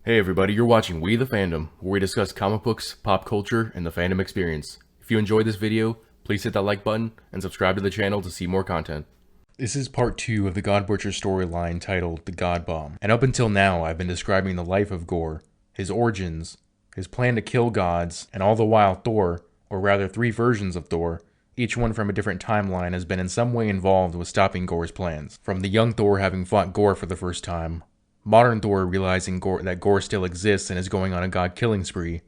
Hey everybody, you're watching We the Fandom, where we discuss comic books, pop culture, and the fandom experience. If you enjoyed this video, please hit that like button and subscribe to the channel to see more content. This is part 2 of the God Butcher storyline titled The God Bomb, and up until now I've been describing the life of Gorr, his origins, his plan to kill gods, and all the while Thor, or rather 3 versions of Thor, each one from a different timeline, has been in some way involved with stopping Gorr's plans. From the young Thor having fought Gorr for the first time, modern Thor realizing that Gorr still exists and is going on a god-killing spree,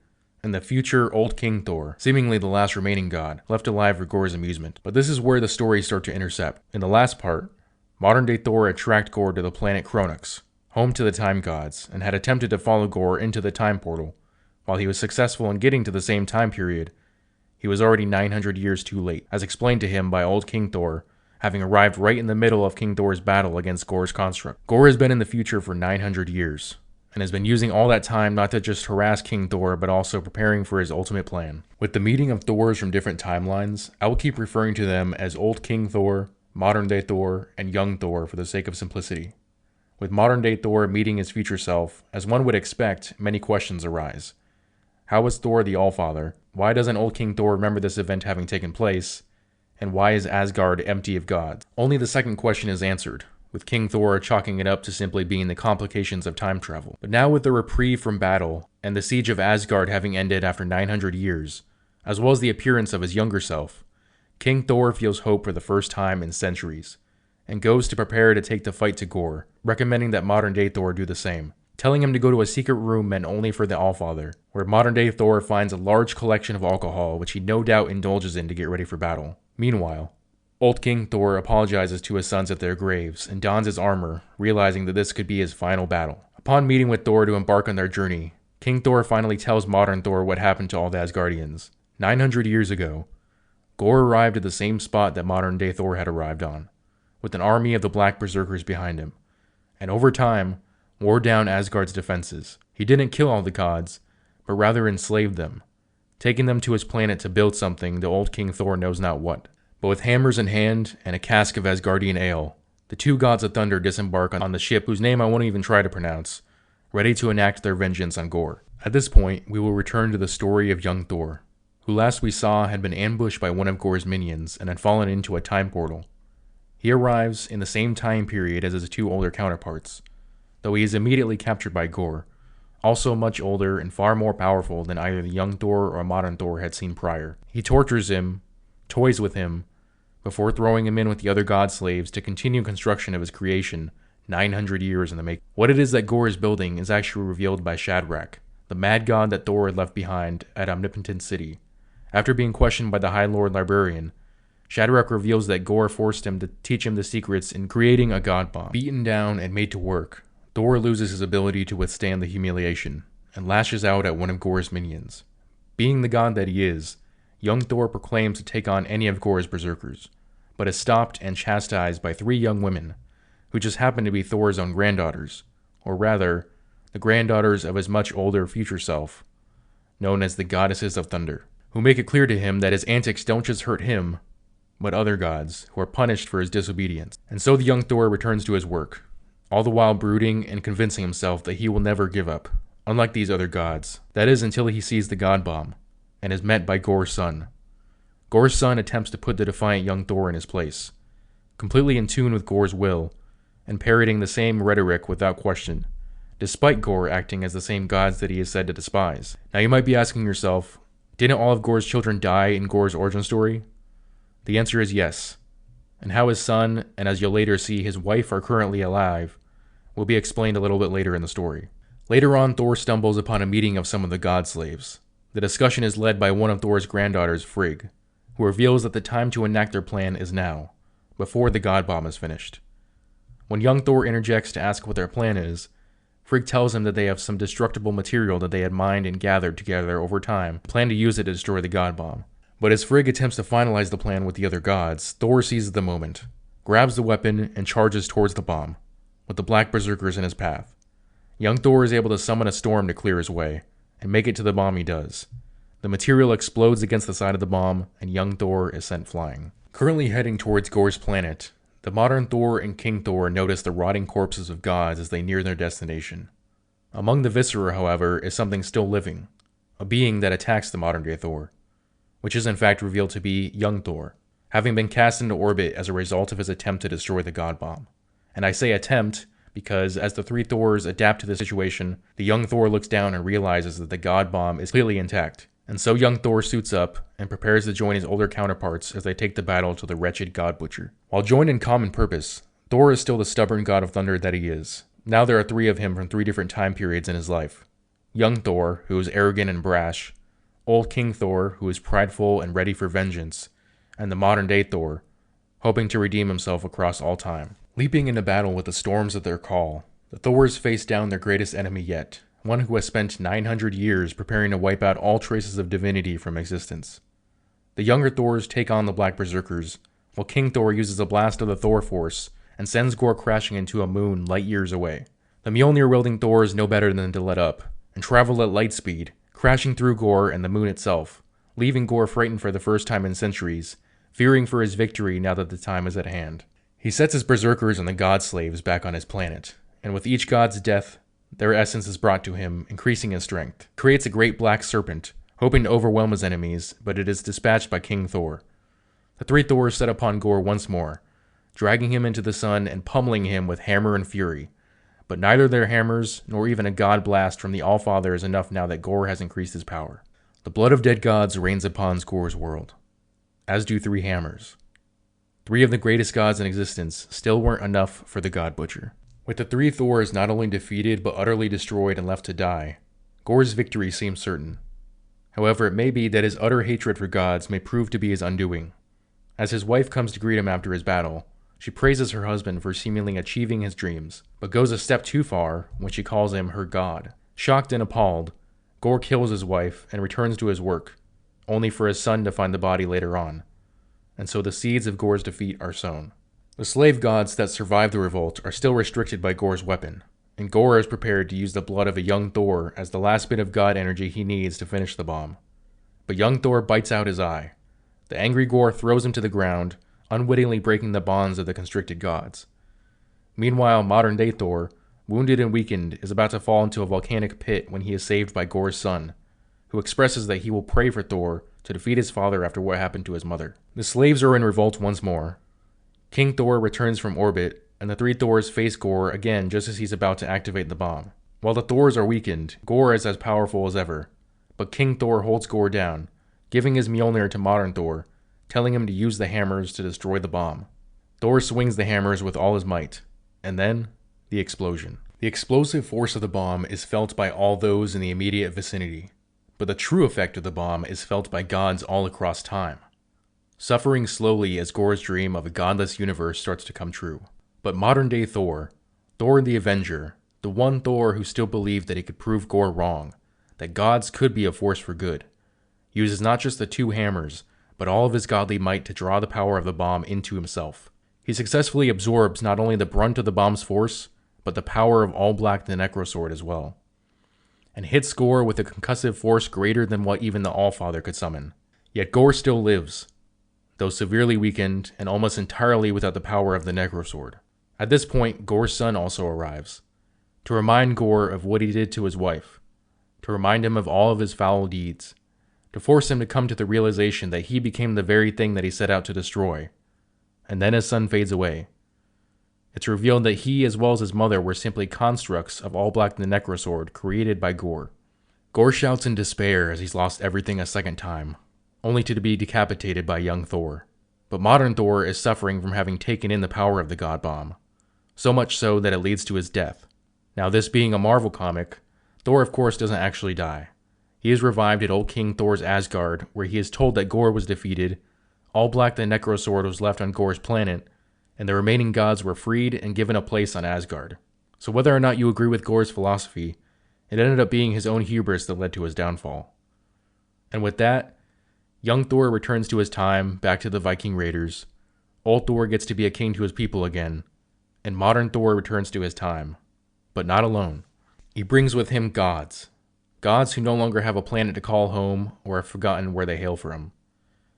and the future Old King Thor, seemingly the last remaining god, left alive for Gorr's amusement. But this is where the stories start to intercept. In the last part, modern-day Thor had tracked Gorr to the planet Kronox, home to the time gods, and had attempted to follow Gorr into the time portal. While he was successful in getting to the same time period, he was already 900 years too late, as explained to him by Old King Thor, having arrived right in the middle of King Thor's battle against Gorr's construct. Gorr has been in the future for 900 years, and has been using all that time not to just harass King Thor, but also preparing for his ultimate plan. With the meeting of Thors from different timelines, I will keep referring to them as Old King Thor, Modern Day Thor, and Young Thor for the sake of simplicity. With Modern Day Thor meeting his future self, as one would expect, many questions arise. How was Thor the Allfather? Why doesn't Old King Thor remember this event having taken place? And why is Asgard empty of gods? Only the second question is answered, with King Thor chalking it up to simply being the complications of time travel. But now with the reprieve from battle, and the siege of Asgard having ended after 900 years, as well as the appearance of his younger self, King Thor feels hope for the first time in centuries, and goes to prepare to take the fight to Gorr, recommending that modern-day Thor do the same, telling him to go to a secret room meant only for the Allfather, where modern-day Thor finds a large collection of alcohol which he no doubt indulges in to get ready for battle. Meanwhile, Old King Thor apologizes to his sons at their graves and dons his armor, realizing that this could be his final battle. Upon meeting with Thor to embark on their journey, King Thor finally tells modern Thor what happened to all the Asgardians. 900 years ago, Gorr arrived at the same spot that modern-day Thor had arrived on, with an army of the Black Berserkers behind him, and over time, wore down Asgard's defenses. He didn't kill all the gods, but rather enslaved them, taking them to his planet to build something the Old King Thor knows not what. But with hammers in hand and a cask of Asgardian ale, the 2 gods of thunder disembark on the ship whose name I won't even try to pronounce, ready to enact their vengeance on Gorr. At this point, we will return to the story of young Thor, who last we saw had been ambushed by one of Gorr's minions and had fallen into a time portal. He arrives in the same time period as his 2 older counterparts, though he is immediately captured by Gorr, also much older and far more powerful than either the young Thor or modern Thor had seen prior. He tortures him, toys with him, before throwing him in with the other god slaves to continue construction of his creation 900 years in the making. What it is that Gorr is building is actually revealed by Shadrach, the mad god that Thor had left behind at Omnipotent City. After being questioned by the High Lord Librarian, Shadrach reveals that Gorr forced him to teach him the secrets in creating a god bomb. Beaten down and made to work, Thor loses his ability to withstand the humiliation, and lashes out at one of Gorr's minions. Being the god that he is, young Thor proclaims to take on any of Gorr's berserkers, but is stopped and chastised by 3 young women, who just happen to be Thor's own granddaughters, or rather, the granddaughters of his much older future self, known as the Goddesses of Thunder, who make it clear to him that his antics don't just hurt him, but other gods, who are punished for his disobedience. And so the young Thor returns to his work, all the while brooding and convincing himself that he will never give up, unlike these other gods. That is until he sees the God Bomb, and is met by Gorr's son. Gorr's son attempts to put the defiant young Thor in his place, completely in tune with Gorr's will, and parroting the same rhetoric without question, despite Gorr acting as the same gods that he is said to despise. Now you might be asking yourself, didn't all of Gorr's children die in Gorr's origin story? The answer is yes, and how his son, and as you'll later see his wife, are currently alive, will be explained a little bit later in the story. Later on, Thor stumbles upon a meeting of some of the god slaves. The discussion is led by one of Thor's granddaughters, Frigg, who reveals that the time to enact their plan is now, before the god bomb is finished. When young Thor interjects to ask what their plan is, Frigg tells him that they have some destructible material that they had mined and gathered together over time, plan to use it to destroy the god bomb. But as Frigg attempts to finalize the plan with the other gods, Thor seizes the moment, grabs the weapon, and charges towards the bomb, with the Black Berserkers in his path. Young Thor is able to summon a storm to clear his way, and make it to the bomb he does. The material explodes against the side of the bomb, and young Thor is sent flying. Currently heading towards Gorr's planet, the modern Thor and King Thor notice the rotting corpses of gods as they near their destination. Among the Viscera, however, is something still living, a being that attacks the modern-day Thor, which is in fact revealed to be young Thor, having been cast into orbit as a result of his attempt to destroy the God Bomb. And I say attempt because as the three Thors adapt to the situation, the young Thor looks down and realizes that the God Bomb is clearly intact. And so young Thor suits up and prepares to join his older counterparts as they take the battle to the wretched God Butcher. While joined in common purpose, Thor is still the stubborn god of thunder that he is. Now there are three of him from three different time periods in his life. Young Thor, who is arrogant and brash, old King Thor, who is prideful and ready for vengeance, and the modern-day Thor, hoping to redeem himself across all time. Leaping into battle with the storms at their call, the Thors face down their greatest enemy yet, one who has spent 900 years preparing to wipe out all traces of divinity from existence. The younger Thors take on the Black Berserkers, while King Thor uses a blast of the Thor Force and sends Gorr crashing into a moon light years away. The Mjolnir-wielding Thors know better than to let up, and travel at light speed, crashing through Gorr and the moon itself, leaving Gorr frightened for the first time in centuries, fearing for his victory now that the time is at hand. He sets his berserkers and the god slaves back on his planet, and with each god's death, their essence is brought to him, increasing his strength. He creates a great black serpent, hoping to overwhelm his enemies, but it is dispatched by King Thor. The three Thors set upon Gorr once more, dragging him into the sun and pummeling him with hammer and fury. But neither their hammers, nor even a god blast from the Allfather is enough now that Gorr has increased his power. The blood of dead gods rains upon Gorr's world, as do three hammers. Three of the greatest gods in existence still weren't enough for the God Butcher. With the three Thors not only defeated but utterly destroyed and left to die, Gorr's victory seems certain. However, it may be that his utter hatred for gods may prove to be his undoing. As his wife comes to greet him after his battle, she praises her husband for seemingly achieving his dreams, but goes a step too far when she calls him her god. Shocked and appalled, Gorr kills his wife and returns to his work, only for his son to find the body later on. And so the seeds of Gorr's defeat are sown. The slave gods that survived the revolt are still restricted by Gorr's weapon, and Gorr is prepared to use the blood of a young Thor as the last bit of god energy he needs to finish the bomb. But young Thor bites out his eye. The angry Gorr throws him to the ground, unwittingly breaking the bonds of the constricted gods. Meanwhile, modern-day Thor, wounded and weakened, is about to fall into a volcanic pit when he is saved by Gorr's son, who expresses that he will pray for Thor to defeat his father after what happened to his mother. The slaves are in revolt once more. King Thor returns from orbit, and the three Thors face Gorr again just as he's about to activate the bomb. While the Thors are weakened, Gorr is as powerful as ever, but King Thor holds Gorr down, giving his Mjolnir to modern Thor, telling him to use the hammers to destroy the bomb. Thor swings the hammers with all his might, and then, the explosion. The explosive force of the bomb is felt by all those in the immediate vicinity, but the true effect of the bomb is felt by gods all across time, suffering slowly as Gorr's dream of a godless universe starts to come true. But modern-day Thor, Thor the Avenger, the one Thor who still believed that he could prove Gorr wrong, that gods could be a force for good, uses not just the two hammers, but all of his godly might to draw the power of the bomb into himself. He successfully absorbs not only the brunt of the bomb's force, but the power of All Black the Necrosword as well, and hits Gorr with a concussive force greater than what even the Allfather could summon. Yet Gorr still lives, though severely weakened and almost entirely without the power of the Necrosword. At this point, Gorr's son also arrives, to remind Gorr of what he did to his wife, to remind him of all of his foul deeds, to force him to come to the realization that he became the very thing that he set out to destroy. And then his son fades away. It's revealed that he as well as his mother were simply constructs of All Black the Necrosword created by Gorr. Gorr shouts in despair as he's lost everything a second time, only to be decapitated by young Thor. But modern Thor is suffering from having taken in the power of the God Bomb, so much so that it leads to his death. Now this being a Marvel comic, Thor of course doesn't actually die. He is revived at Old King Thor's Asgard, where he is told that Gorr was defeated, All Black the Necrosword was left on Gorr's planet, and the remaining gods were freed and given a place on Asgard. So whether or not you agree with Gorr's philosophy, it ended up being his own hubris that led to his downfall. And with that, young Thor returns to his time, back to the Viking raiders, old Thor gets to be a king to his people again, and modern Thor returns to his time, but not alone. He brings with him gods who no longer have a planet to call home or have forgotten where they hail from.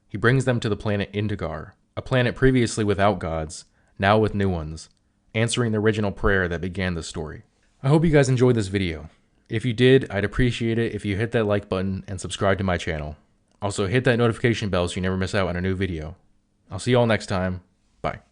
He brings them to the planet Indgar, a planet previously without gods, now with new ones, answering the original prayer that began the story. I hope you guys enjoyed this video. If you did, I'd appreciate it if you hit that like button and subscribe to my channel. Also, hit that notification bell so you never miss out on a new video. I'll see you all next time. Bye.